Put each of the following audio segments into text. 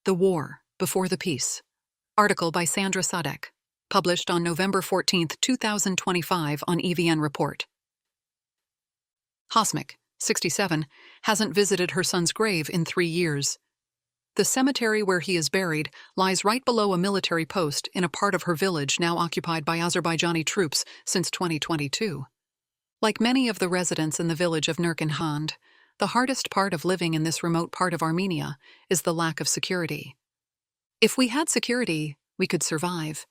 The War Before the Peace. Article by Sandra Sadek. Published on November 14, 2025 on EVN Report. Syunik, 67, hasn't visited her son's grave in 3 years. The cemetery where he is buried lies right below a military post in a part of her village now occupied by Azerbaijani troops since 2022. Like many of the residents in the village of Nurkinhand, the hardest part of living in this remote part of Armenia is the lack of security. If we had security, we could survive.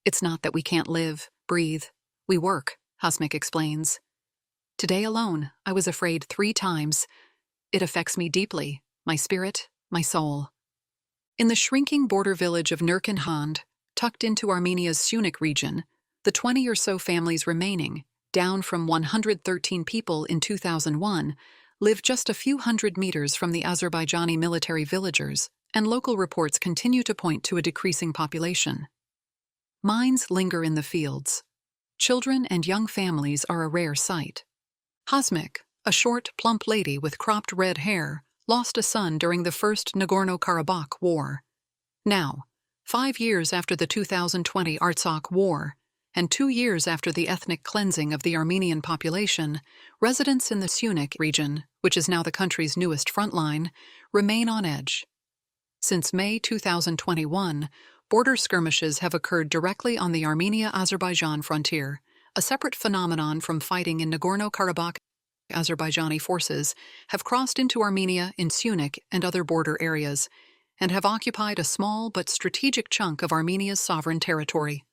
It's not that we can't live, breathe. We work, Syunik explains. Today alone, I was afraid 3 times. It affects me deeply, my spirit, my soul. In the shrinking border village of Nurkinhand, tucked into Armenia's Syunik region, the 20 or so families remaining, down from 113 people in 2001, live just a few hundred meters from the Azerbaijani military villagers, and local reports continue to point to a decreasing population. Mines linger in the fields. Children and young families are a rare sight. Syunik, a short, plump lady with cropped red hair, lost a son during the First Nagorno-Karabakh War. Now, 5 years after the 2020 Artsakh War, and 2 years after the ethnic cleansing of the Armenian population, residents in the Syunik region, which is now the country's newest frontline, remain on edge. Since May 2021, border skirmishes have occurred directly on the Armenia-Azerbaijan frontier, a separate phenomenon from fighting in Nagorno-Karabakh. Azerbaijani forces have crossed into Armenia in Syunik and other border areas, and have occupied a small but strategic chunk of Armenia's sovereign territory.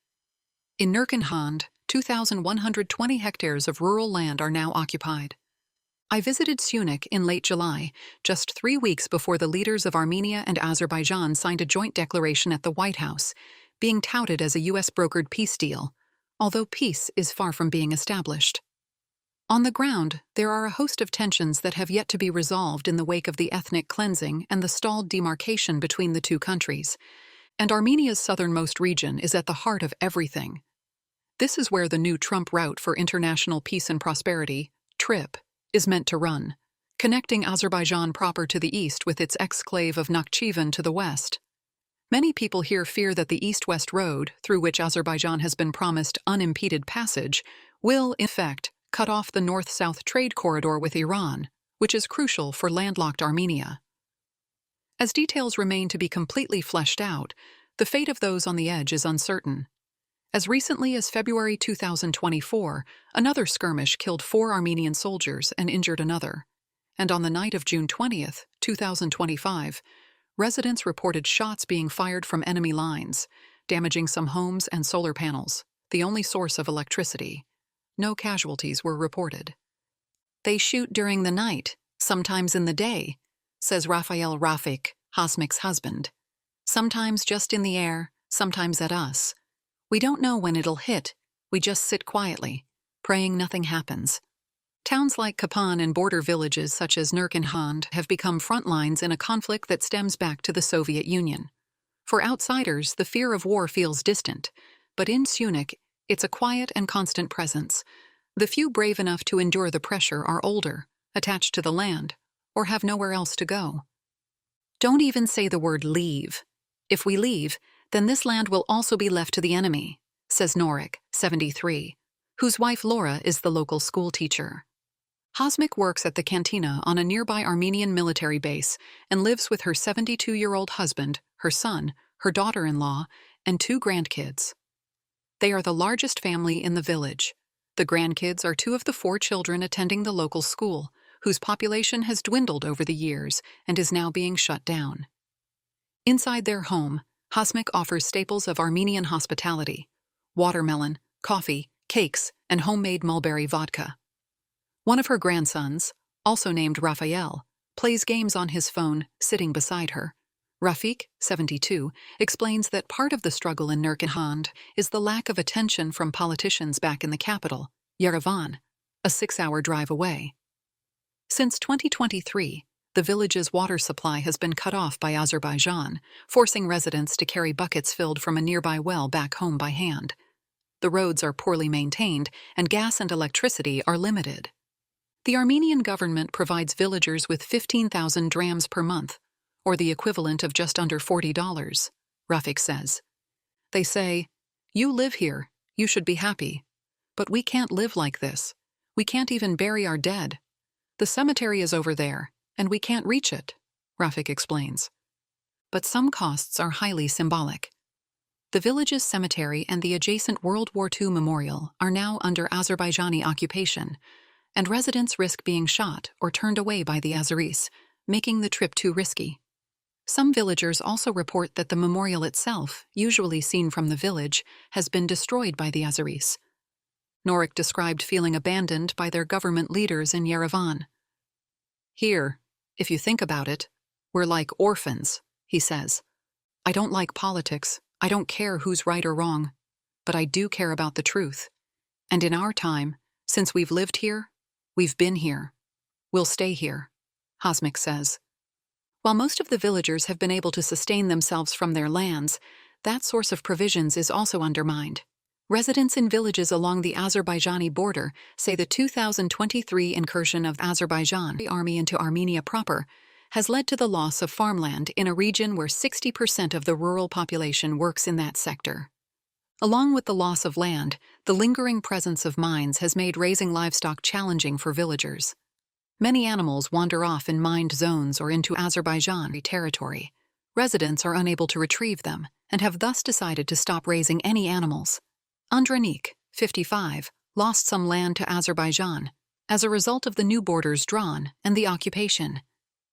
In Nurkinhand, 2,120 hectares of rural land are now occupied. I visited Syunik in late July, just 3 weeks before the leaders of Armenia and Azerbaijan signed a joint declaration at the White House, being touted as a U.S.-brokered peace deal, although peace is far from being established. On the ground, there are a host of tensions that have yet to be resolved in the wake of the ethnic cleansing and the stalled demarcation between the two countries, and Armenia's southernmost region is at the heart of everything. This is where the new Trump route for international peace and prosperity, TRIP, is meant to run, connecting Azerbaijan proper to the east with its exclave of Nakhchivan to the west. Many people here fear that the east-west road, through which Azerbaijan has been promised unimpeded passage, will, in effect, cut off the north-south trade corridor with Iran, which is crucial for landlocked Armenia. As details remain to be completely fleshed out, the fate of those on the edge is uncertain. As recently as February 2024, another skirmish killed 4 Armenian soldiers and injured another. And on the night of June 20, 2025, residents reported shots being fired from enemy lines, damaging some homes and solar panels, the only source of electricity. No casualties were reported. They shoot during the night, sometimes in the day, says Rafael Rafik, Syunik's husband. Sometimes just in the air, sometimes at us. We don't know when it'll hit, we just sit quietly, praying nothing happens. Towns like Kapan and border villages such as Nurkinhand have become front lines in a conflict that stems back to the Soviet Union. For outsiders, the fear of war feels distant, but in Syunik, it's a quiet and constant presence. The few brave enough to endure the pressure are older, attached to the land, or have nowhere else to go. Don't even say the word leave. If we leave, then this land will also be left to the enemy, says Norik, 73, whose wife Laura is the local school teacher. Syunik works at the cantina on a nearby Armenian military base and lives with her 72-year-old husband, her son, her daughter-in-law, and 2 grandkids. They are the largest family in the village. The grandkids are 2 of the 4 children attending the local school, whose population has dwindled over the years and is now being shut down. Inside their home, Syunik offers staples of Armenian hospitality: watermelon, coffee, cakes, and homemade mulberry vodka. One of her grandsons, also named Raphael, plays games on his phone, sitting beside her. Rafik, 72, explains that part of the struggle in Nurkinhand is the lack of attention from politicians back in the capital, Yerevan, a 6-hour drive away. Since 2023, the village's water supply has been cut off by Azerbaijan, forcing residents to carry buckets filled from a nearby well back home by hand. The roads are poorly maintained, and gas and electricity are limited. The Armenian government provides villagers with 15,000 drams per month, or the equivalent of just under $40, Rafik says. They say, "You live here, you should be happy. But we can't live like this. We can't even bury our dead. The cemetery is over there, and we can't reach it," Rafik explains. But some costs are highly symbolic. The village's cemetery and the adjacent World War II memorial are now under Azerbaijani occupation, and residents risk being shot or turned away by the Azeris, making the trip too risky. Some villagers also report that the memorial itself, usually seen from the village, has been destroyed by the Azeris. Norik described feeling abandoned by their government leaders in Yerevan. "Here, if you think about it, we're like orphans," he says. "I don't like politics. I don't care who's right or wrong. But I do care about the truth. And in our time, since we've lived here, we've been here. We'll stay here," Hasmik says. While most of the villagers have been able to sustain themselves from their lands, that source of provisions is also undermined. Residents in villages along the Azerbaijani border say the 2023 incursion of Azerbaijani army into Armenia proper has led to the loss of farmland in a region where 60% of the rural population works in that sector. Along with the loss of land, the lingering presence of mines has made raising livestock challenging for villagers. Many animals wander off in mined zones or into Azerbaijani territory. Residents are unable to retrieve them and have thus decided to stop raising any animals. Andranik, 55, lost some land to Azerbaijan as a result of the new borders drawn and the occupation.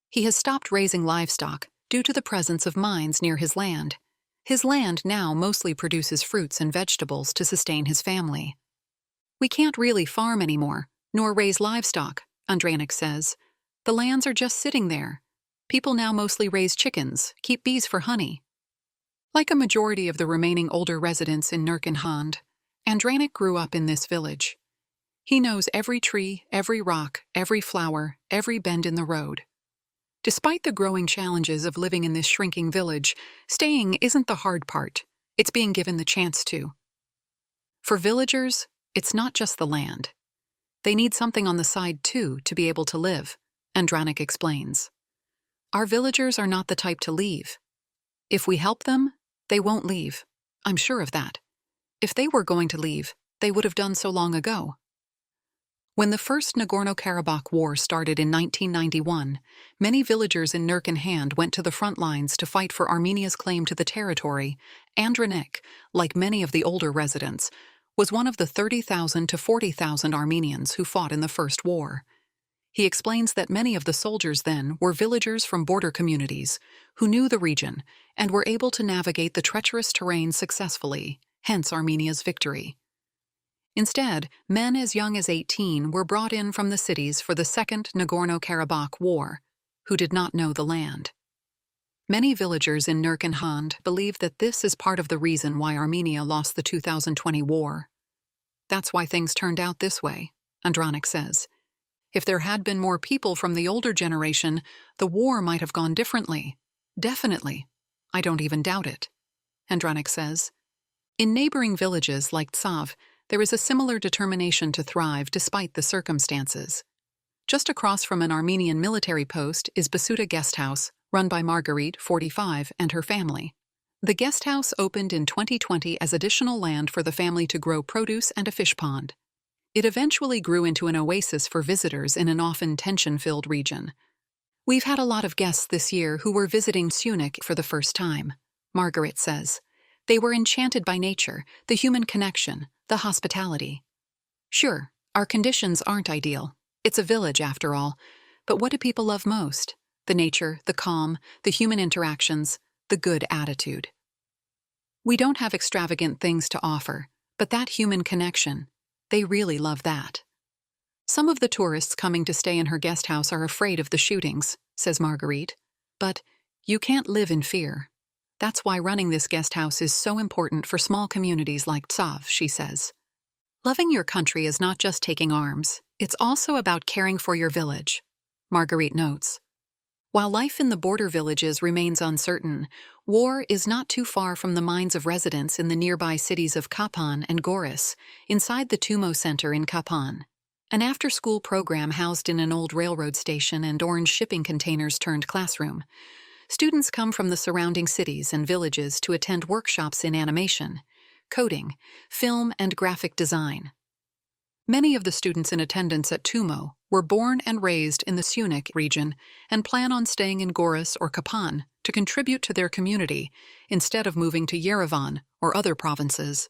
He has stopped raising livestock due to the presence of mines near his land. His land now mostly produces fruits and vegetables to sustain his family. "We can't really farm anymore, nor raise livestock," Andranik says. "The lands are just sitting there. People now mostly raise chickens, keep bees for honey." Like a majority of the remaining older residents in Nurkenhand, Andranik grew up in this village. He knows every tree, every rock, every flower, every bend in the road. Despite the growing challenges of living in this shrinking village, staying isn't the hard part. It's being given the chance to. For villagers, it's not just the land. They need something on the side, too, to be able to live, Andranik explains. "Our villagers are not the type to leave. If we help them, they won't leave. I'm sure of that. If they were going to leave, they would have done so long ago." When the First Nagorno-Karabakh War started in 1991, many villagers in Nurkenhand went to the front lines to fight for Armenia's claim to the territory. Andranik, like many of the older residents, was one of the 30,000 to 40,000 Armenians who fought in the First War. He explains that many of the soldiers then were villagers from border communities who knew the region and were able to navigate the treacherous terrain successfully, hence Armenia's victory. Instead, men as young as 18 were brought in from the cities for the Second Nagorno-Karabakh War, who did not know the land. Many villagers in Nurkenhand believe that this is part of the reason why Armenia lost the 2020 war. "That's why things turned out this way," Andranik says. "If there had been more people from the older generation, the war might have gone differently. Definitely. I don't even doubt it," Andranik says. In neighboring villages like Tsav, there is a similar determination to thrive despite the circumstances. Just across from an Armenian military post is Basuta Guest House, run by Marguerite, 45, and her family. The guest house opened in 2020 as additional land for the family to grow produce and a fish pond. It eventually grew into an oasis for visitors in an often tension-filled region. "We've had a lot of guests this year who were visiting Syunik for the first time," Margaret says. "They were enchanted by nature, the human connection, the hospitality. Sure, our conditions aren't ideal. It's a village, after all. But what do people love most? The nature, the calm, the human interactions, the good attitude. We don't have extravagant things to offer, but that human connection, they really love that." "Some of the tourists coming to stay in her guest house are afraid of the shootings," says Marguerite. "But you can't live in fear. That's why running this guest house is so important for small communities like Tsav," she says. "Loving your country is not just taking arms. It's also about caring for your village," Marguerite notes. While life in the border villages remains uncertain, war is not too far from the minds of residents in the nearby cities of Kapan and Goris, inside the Tumo Center in Kapan. An after-school program housed in an old railroad station and orange shipping containers turned classroom. Students come from the surrounding cities and villages to attend workshops in animation, coding, film, and graphic design. Many of the students in attendance at Tumo were born and raised in the Syunik region and plan on staying in Goris or Kapan to contribute to their community instead of moving to Yerevan or other provinces.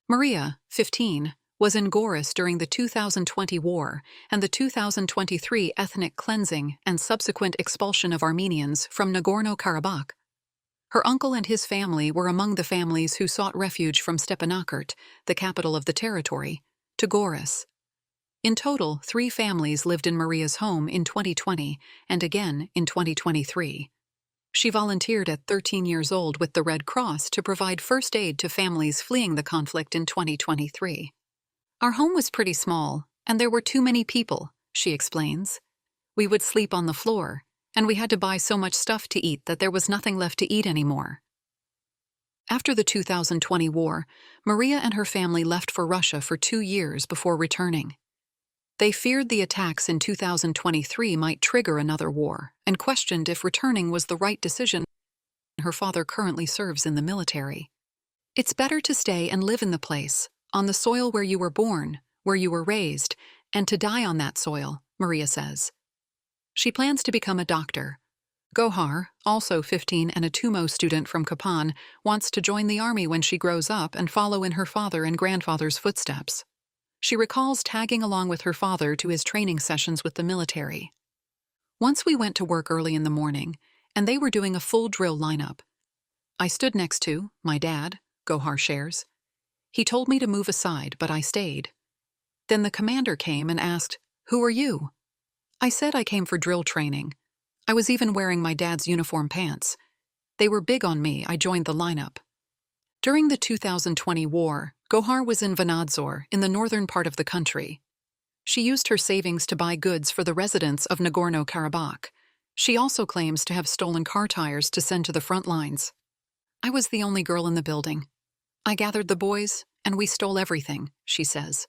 Maria, 15, was in Goris during the 2020 war and the 2023 ethnic cleansing and subsequent expulsion of Armenians from Nagorno-Karabakh. Her uncle and his family were among the families who sought refuge from Stepanakert, the capital of the territory, to Goris. In total, 3 families lived in Maria's home in 2020 and again in 2023. She volunteered at 13 years old with the Red Cross to provide first aid to families fleeing the conflict in 2023. Our home was pretty small, and there were too many people, she explains. We would sleep on the floor, and we had to buy so much stuff to eat that there was nothing left to eat anymore. After the 2020 war, Maria and her family left for Russia for 2 years before returning. They feared the attacks in 2023 might trigger another war and questioned if returning was the right decision. Her father currently serves in the military. It's better to stay and live in the place, on the soil where you were born, where you were raised, and to die on that soil, Maria says. She plans to become a doctor. Gohar, also 15 and a Tumo student from Kapan, wants to join the army when she grows up and follow in her father and grandfather's footsteps. She recalls tagging along with her father to his training sessions with the military. Once we went to work early in the morning, and they were doing a full drill lineup. I stood next to my dad, Gohar shares. He told me to move aside, but I stayed. Then the commander came and asked, "Who are you?" I said I came for drill training. I was even wearing my dad's uniform pants. They were big on me. I joined the lineup. During the 2020 war, Gohar was in Vanadzor, in the northern part of the country. She used her savings to buy goods for the residents of Nagorno-Karabakh. She also claims to have stolen car tires to send to the front lines. I was the only girl in the building. I gathered the boys, and we stole everything, she says.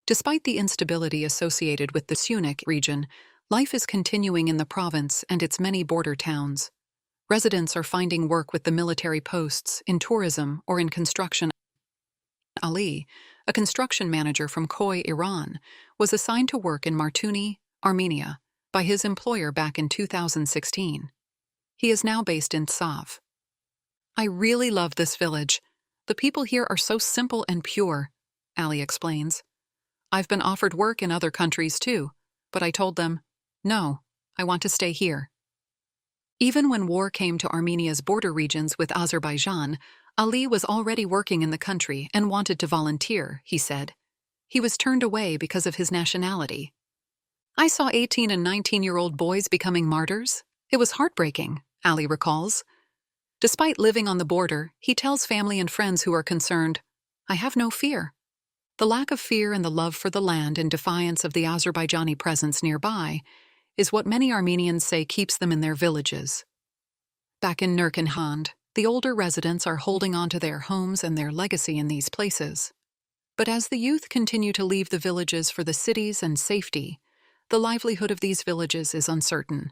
Despite the instability associated with the Syunik region, life is continuing in the province and its many border towns. Residents are finding work with the military posts, in tourism, or in construction. Ali, a construction manager from Koy, Iran, was assigned to work in Martuni, Armenia, by his employer back in 2016. He is now based in Tsav. I really love this village. The people here are so simple and pure, Ali explains. I've been offered work in other countries too, but I told them, no, I want to stay here. Even when war came to Armenia's border regions with Azerbaijan, Ali was already working in the country and wanted to volunteer, he said. He was turned away because of his nationality. I saw 18 and 19-year-old boys becoming martyrs. It was heartbreaking, Ali recalls. Despite living on the border, he tells family and friends who are concerned, I have no fear. The lack of fear and the love for the land in defiance of the Azerbaijani presence nearby is what many Armenians say keeps them in their villages. Back in Nurkinhand, the older residents are holding on to their homes and their legacy in these places. But as the youth continue to leave the villages for the cities and safety, the livelihood of these villages is uncertain.